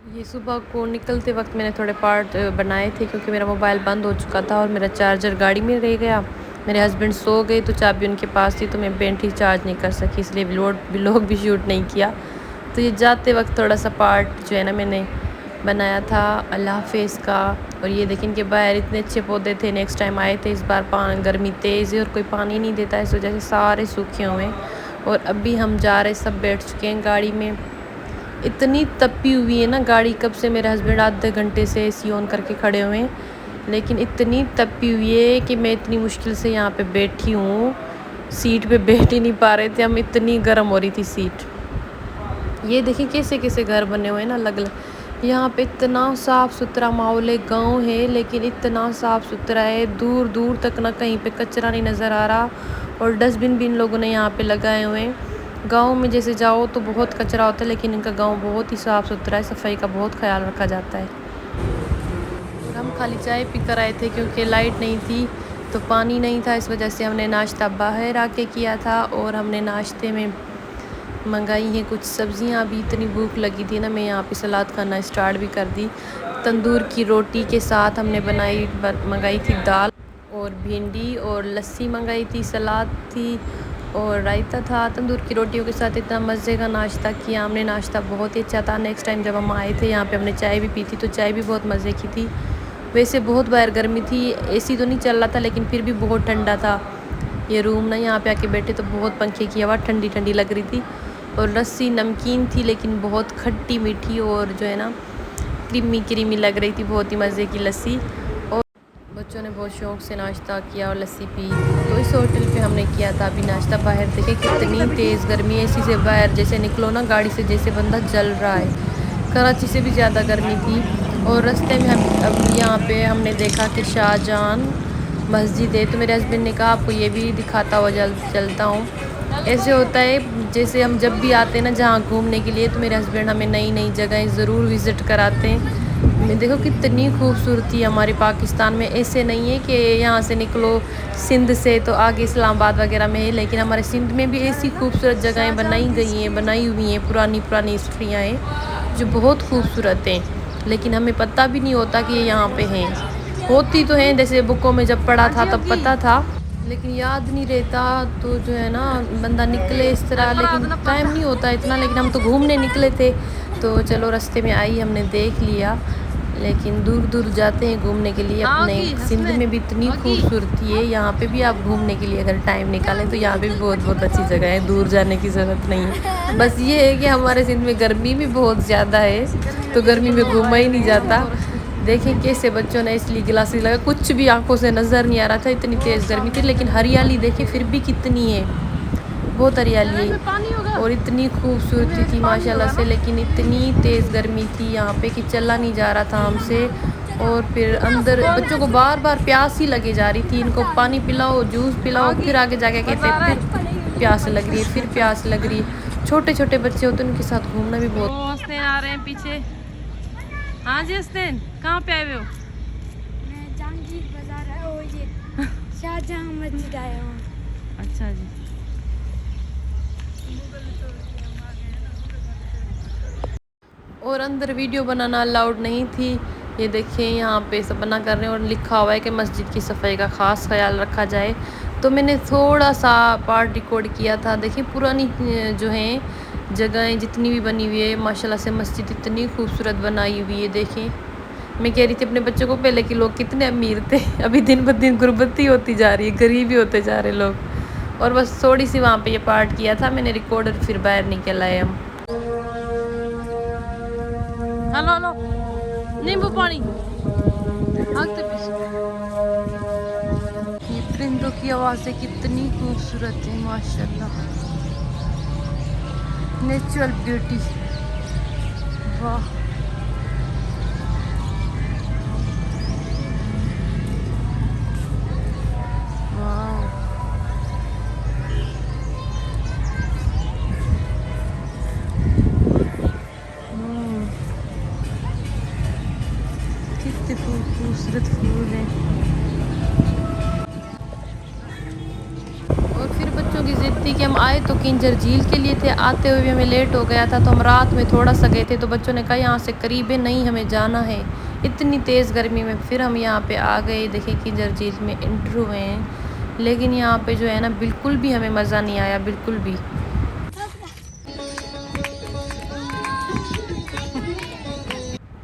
ये सुबह को निकलते वक्त मैंने थोड़े पार्ट बनाए थे क्योंकि मेरा मोबाइल बंद हो चुका था और मेरा चार्जर गाड़ी में रह गया। मेरे हस्बैंड सो गए तो चाबी उनके पास थी, तो मैं बैटरी चार्ज नहीं कर सकी, इसलिए व्लॉग भी शूट नहीं किया। तो ये जाते वक्त थोड़ा सा पार्ट जो है ना मैंने बनाया था अल्लाह हाफिज़ का। और ये देखें इनके बाहर इतने अच्छे पौधे थे, नेक्स्ट टाइम आए थे, इस बार गर्मी तेज़ है और कोई पानी नहीं देता, इस वजह से सारे सूखे हुए हैं। और अभी हम जा रहे सब बैठ चुके हैं गाड़ी में। इतनी तपी हुई है ना गाड़ी, कब से मेरे हस्बैंड आधे घंटे से एसी ऑन करके खड़े हुए हैं, लेकिन इतनी तपी हुई है कि मैं इतनी मुश्किल से यहाँ पे बैठी हूँ। सीट पे बैठ ही नहीं पा रहे थे हम, इतनी गर्म हो रही थी सीट। ये देखिए कैसे कैसे घर बने हुए हैं ना अलग अलग। यहाँ पे इतना साफ़ सुथरा माहौल है, गांव है लेकिन इतना साफ़ सुथरा है, दूर दूर तक ना कहीं पे कचरा नहीं नज़र आ रहा। और डस्टबिन भी इन लोगों ने यहाँ पे लगाए हुए हैं। गांव में जैसे जाओ तो बहुत कचरा होता है, लेकिन इनका गांव बहुत ही साफ़ सुथरा है, सफाई का बहुत ख्याल रखा जाता है। और हम खाली चाय पी कर आए थे क्योंकि लाइट नहीं थी तो पानी नहीं था, इस वजह से हमने नाश्ता बाहर आके किया था। और हमने नाश्ते में मंगाई हैं कुछ सब्ज़ियाँ। अभी इतनी भूख लगी थी ना, मैं यहाँ पे सलाद खाना स्टार्ट भी कर दी। तंदूर की रोटी के साथ हमने मंगाई थी दाल और भिंडी और लस्सी मंगाई थी, सलाद थी और रायता था। तंदूर की रोटियों के साथ इतना मज़े का नाश्ता किया हमने, नाश्ता बहुत ही अच्छा था। नेक्स्ट टाइम जब हम आए थे यहाँ पे हमने चाय भी पी थी, तो चाय भी बहुत मज़े की थी। वैसे बहुत बाहर गर्मी थी, एसी तो नहीं चल रहा था लेकिन फिर भी बहुत ठंडा था ये रूम ना। यहाँ पे आके बैठे तो बहुत पंखे की हवा ठंडी ठंडी लग रही थी। और लस्सी नमकीन थी लेकिन बहुत खट्टी मीठी और जो है ना क्रीमी क्रीमी लग रही थी, बहुत ही मज़े की लस्सी। और बच्चों ने बहुत शौक़ से नाश्ता किया और लस्सी पी। तो इस होटल पे हमने किया था अभी नाश्ता। बाहर देखे कितनी तेज़ गर्मी है, इसी से बाहर जैसे निकलो ना गाड़ी से जैसे बंदा जल रहा है। कराची से भी ज़्यादा गर्मी थी। और रास्ते में हम अब यहाँ पे हमने देखा कि शाहजहां मस्जिद है, तो मेरे हस्बैंड ने कहा आपको ये भी दिखाता हुआ चलता हूँ। ऐसे होता है जैसे हम जब भी आते हैं ना जहाँ घूमने के लिए, तो मेरे हस्बैंड हमें नई नई जगहें ज़रूर विज़िट कराते हैं। मैं देखो कितनी खूबसूरती है हमारे पाकिस्तान में। ऐसे नहीं है कि यहाँ से निकलो सिंध से तो आगे इस्लामाबाद वगैरह में है, लेकिन हमारे सिंध में भी ऐसी खूबसूरत जगहें बनाई हुई हैं, पुरानी पुरानी हिस्ट्रियाँ हैं जो बहुत खूबसूरत हैं, लेकिन हमें पता भी नहीं होता कि ये यहाँ पे हैं। होती तो हैं, जैसे बुकों में जब पढ़ा था तब पता था, लेकिन याद नहीं रहता। तो जो है ना बंदा निकले इस तरह, लेकिन टाइम नहीं होता इतना। लेकिन हम तो घूमने निकले थे, तो चलो रास्ते में आई हमने देख लिया। लेकिन दूर दूर जाते हैं घूमने के लिए। अपने सिंध में भी इतनी खूबसूरती है, यहाँ पे भी आप घूमने के लिए अगर टाइम निकालें तो यहाँ पे भी बहुत बहुत अच्छी जगह है, दूर जाने की ज़रूरत नहीं है। बस ये है कि हमारे सिंध में गर्मी भी बहुत ज़्यादा है, तो गर्मी में घूमा ही नहीं जाता। देखें कैसे बच्चों ने इसलिए गिलासेस लगा, कुछ भी आंखों से नज़र नहीं आ रहा था, इतनी तेज़ गर्मी थी। लेकिन हरियाली देखें फिर भी कितनी है, बहुत हरियाली है और इतनी खूबसूरती थी माशाल्लाह से। लेकिन इतनी तेज़ गर्मी थी यहाँ पे कि चला नहीं जा रहा था हमसे। और फिर अंदर बच्चों को बार बार प्यास ही लगी जा रही थी, इनको पानी पिलाओ जूस पिलाओ, फिर आगे जाके कहते हैं फिर प्यास लग रही है, फिर प्यास लग रही है। छोटे छोटे बच्चे होते हैं उनके साथ घूमना भी बहुत। हस्नैन आ रहे हैं पीछे। हाँ जी हस्नैन, कहाँ पे आए हुए हो? मैं जहांगीर बाजार है और ये शाहजहां मस्जिद आया हूँ। अच्छा जी। और अंदर वीडियो बनाना अलाउड नहीं थी। ये देखें यहाँ पे सब मना कर रहे हैं और लिखा हुआ है कि मस्जिद की सफाई का ख़ास ख्याल रखा जाए। तो मैंने थोड़ा सा पार्ट रिकॉर्ड किया था। देखिए पुरानी जो हैं जगहें जितनी भी बनी हुई है माशाल्लाह से, मस्जिद इतनी खूबसूरत बनाई हुई है। देखें मैं कह रही थी अपने बच्चों को पहले कि लोग कितने अमीर थे, अभी दिन ब दिन गुर्बती होती जा रही है, गरीबी होते जा रहे लोग। और बस थोड़ी सी वहाँ पे ये पार्ट किया था मैंने रिकॉर्ड, फिर बाहर निकल आए हम। हेलो हेलो, नींबू पानी भागते पीछे। ये परिंदों की आवाज़ें कितनी खूबसूरत है माशाल्लाह, नेचुरल ब्यूटी, वाह। कितने खूबसूरत फूल हैं। और फिर बच्चों की जिद थी कि हम आए तो किंजर झील के लिए थे, आते हुए भी हमें लेट हो गया था तो हम रात में थोड़ा सा गए थे, तो बच्चों ने कहा यहाँ से करीब है, नहीं हमें जाना है। इतनी तेज़ गर्मी में फिर हम यहाँ पे आ गए। देखें किंजर झील में एंटर हुए हैं, लेकिन यहाँ पे जो है ना बिल्कुल भी हमें मज़ा नहीं आया, बिल्कुल भी।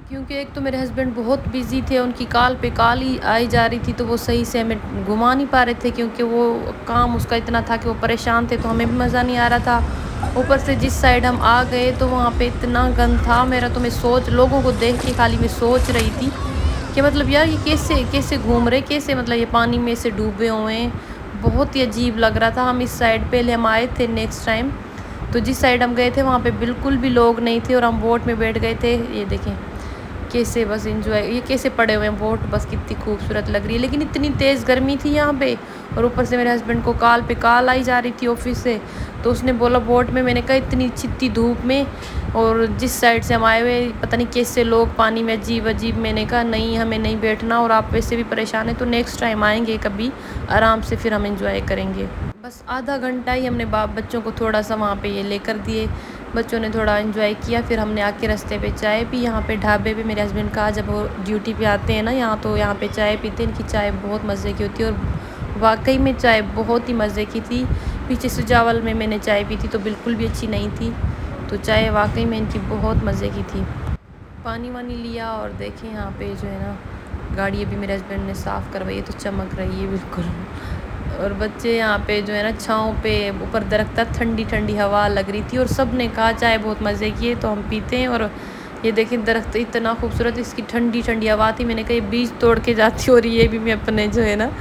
क्योंकि एक तो मेरे हस्बैंड बहुत बिज़ी थे, उनकी कॉल पे कॉल ही आई जा रही थी, तो वो सही से हमें घुमा नहीं पा रहे थे, क्योंकि वो काम उसका इतना था कि वो परेशान थे, तो हमें भी मज़ा नहीं आ रहा था। ऊपर से जिस साइड हम आ गए तो वहाँ पे इतना गंद था मेरा, तो मैं सोच लोगों को देख के खाली मैं सोच रही थी कि मतलब यार ये कैसे कैसे घूम रहे, कैसे मतलब ये पानी में से डूबे हुए हैं। बहुत ही अजीब लग रहा था। हम इस साइड पहले हम आए थे नेक्स्ट टाइम, तो जिस साइड हम गए थे वहाँ पे बिल्कुल भी लोग नहीं थे और हम बोट में बैठ गए थे। ये देखें कैसे बस इंजॉय, ये कैसे पड़े हुए हैं बोट, बस कितनी खूबसूरत लग रही है, लेकिन इतनी तेज़ गर्मी थी यहाँ पे। और ऊपर से मेरे हस्बैंड को कॉल पे कॉल आई जा रही थी ऑफिस से, तो उसने बोला बोट में। मैंने कहा इतनी छित्ती धूप में, और जिस साइड से हम आए हुए पता नहीं कैसे लोग पानी में अजीब अजीब। मैंने कहा नहीं हमें नहीं बैठना, और आप वैसे भी परेशान हैं तो नेक्स्ट टाइम आएंगे कभी आराम से, फिर हम इंजॉय करेंगे। बस आधा घंटा ही हमने बच्चों को थोड़ा सा वहाँ पे ये लेकर दिए, बच्चों ने थोड़ा एंजॉय किया। फिर हमने आके रास्ते पे चाय पी। यहाँ पे ढाबे पे मेरे हस्बैंड कहा जब वो ड्यूटी पे आते हैं ना यहाँ, तो यहाँ पे चाय पीते हैं। इनकी चाय बहुत मज़े की होती है, और वाकई में चाय बहुत ही मज़े की थी। पीछे सुजावल में मैंने चाय पी थी तो बिल्कुल भी अच्छी नहीं थी, तो चाय वाकई में इनकी बहुत मज़े की थी। पानी वानी लिया, और देखें यहाँ पे जो है ना गाड़ी अभी मेरे हस्बैंड ने साफ़ करवाई है, तो चमक रही है बिल्कुल। और बच्चे यहाँ पे जो है ना छाँव पे ऊपर दरख्त, ठंडी ठंडी हवा लग रही थी, और सब ने कहा चाय बहुत मज़े की है, तो हम पीते हैं। और ये देखें दरख्त इतना खूबसूरत, इसकी ठंडी ठंडी हवा थी। मैंने कहा ये बीज तोड़ के जाती, और ये भी मैं अपने जो है ना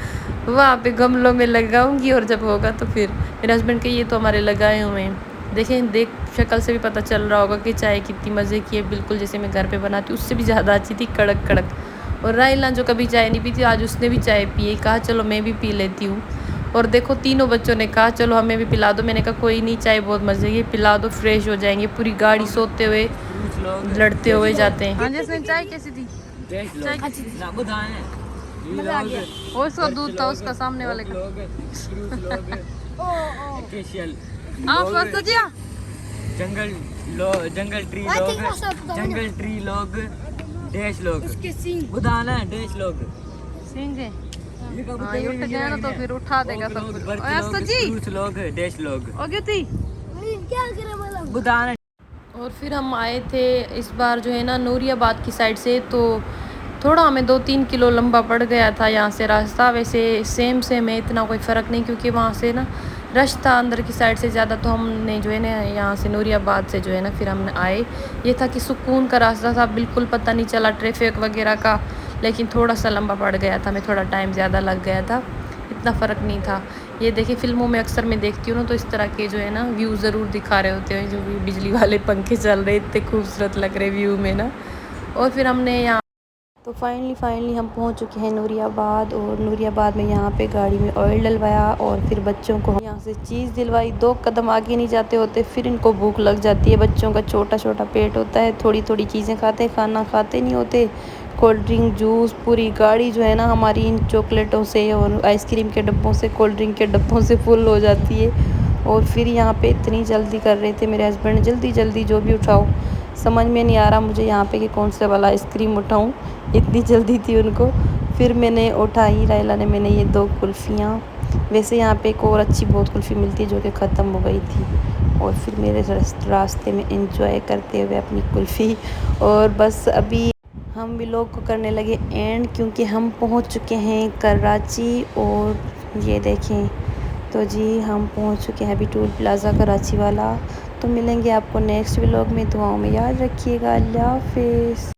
वहाँ पे गमलों में लगाऊंगी, और जब होगा तो फिर मेरे हस्बैंड के ये तो हमारे लगाए हुए हैं। देखें देख शक्ल से भी पता चल रहा होगा कि चाय कितनी मज़े की है, बिल्कुल जैसे मैं घर पे बनाती हूँ, उससे भी ज़्यादा अच्छी थी, कड़क कड़क। और राइला जो कभी चाय नहीं पीती, आज उसने भी चाय पी है, कहा चलो मैं भी पी लेती हूँ। और देखो तीनों बच्चों ने कहा चलो हमें भी पिला दो। मैंने कहा कोई नहीं, चाय बहुत मज़े की, पिला दो, फ्रेश हो जाएंगे। पूरी गाड़ी सोते हुए लड़ते हुए जाते हैं। हाँ जिसमें चाय कैसी थी? चाय कैसी थी? और उसका दूध था उसका सामने वाले का। जंगल ट्री लोग डैश लोग बुधाना डैश लोग सिंह है। हाँ ये उठ गया ना तो फिर उठा देगा सब कुछ। लोग डैश लोग क्या करे बुधाना। और फिर हम आए थे इस बार जो है ना नूरियाबाद की साइड से, तो थोड़ा हमें 2-3 किलो लंबा पड़ गया था यहाँ से रास्ता। वैसे सेम है, इतना कोई फ़र्क नहीं, क्योंकि वहाँ से ना रश था अंदर की साइड से ज़्यादा, तो हमने जो है ना यहाँ से नूरियाबाद से जो है ना फिर हमने आए। ये था कि सुकून का रास्ता था, बिल्कुल पता नहीं चला ट्रैफिक वगैरह का, लेकिन थोड़ा सा लंबा पड़ गया था, हमें थोड़ा टाइम ज़्यादा लग गया था, इतना फ़र्क नहीं था। ये देखिए फिल्मों में अक्सर मैं देखती हूँ ना, तो इस तरह के जो है ना व्यू ज़रूर दिखा रहे होते हैं, जो भी बिजली वाले पंखे चल रहे, इतने खूबसूरत लग रहे व्यू में ना। और फिर हमने यहाँ तो फाइनली हम पहुंच चुके हैं नूरियाबाद, और नूरियाबाद में यहाँ पे गाड़ी में ऑयल डलवाया, और फिर बच्चों को यहाँ से चीज़ दिलवाई। 2 कदम आगे नहीं जाते होते फिर इनको भूख लग जाती है। बच्चों का छोटा छोटा पेट होता है, थोड़ी थोड़ी चीज़ें खाते, खाना खाते नहीं होते। कोल्ड ड्रिंक जूस, पूरी गाड़ी जो है ना हमारी इन चॉकलेटों से और आइसक्रीम के डब्बों से, कोल्ड ड्रिंक के डब्बों से फुल हो जाती है। और फिर यहाँ पे इतनी जल्दी कर रहे थे मेरे हस्बैंड, जल्दी जल्दी जो भी उठाओ, समझ में नहीं आ रहा मुझे यहाँ पे कि कौन सा वाला आइसक्रीम उठाऊँ, इतनी जल्दी थी उनको। फिर मैंने उठाई, लाइला ने, मैंने ये 2 कुल्फ़ियाँ। वैसे यहाँ पे एक और अच्छी बहुत कुल्फ़ी मिलती है जो कि ख़त्म हो गई थी। और फिर मेरे रास्ते में एंजॉय करते हुए अपनी कुल्फ़ी। और बस अभी हम व्लॉग को करने लगे एंड, क्योंकि हम पहुँच चुके हैं कराची। और ये देखें तो जी हम पहुँच चुके हैं अभी टोल प्लाज़ा कराची वाला। तो मिलेंगे आपको नेक्स्ट व्लॉग में, दुआओं में याद रखिएगा। अल्लाह हाफ़िज़।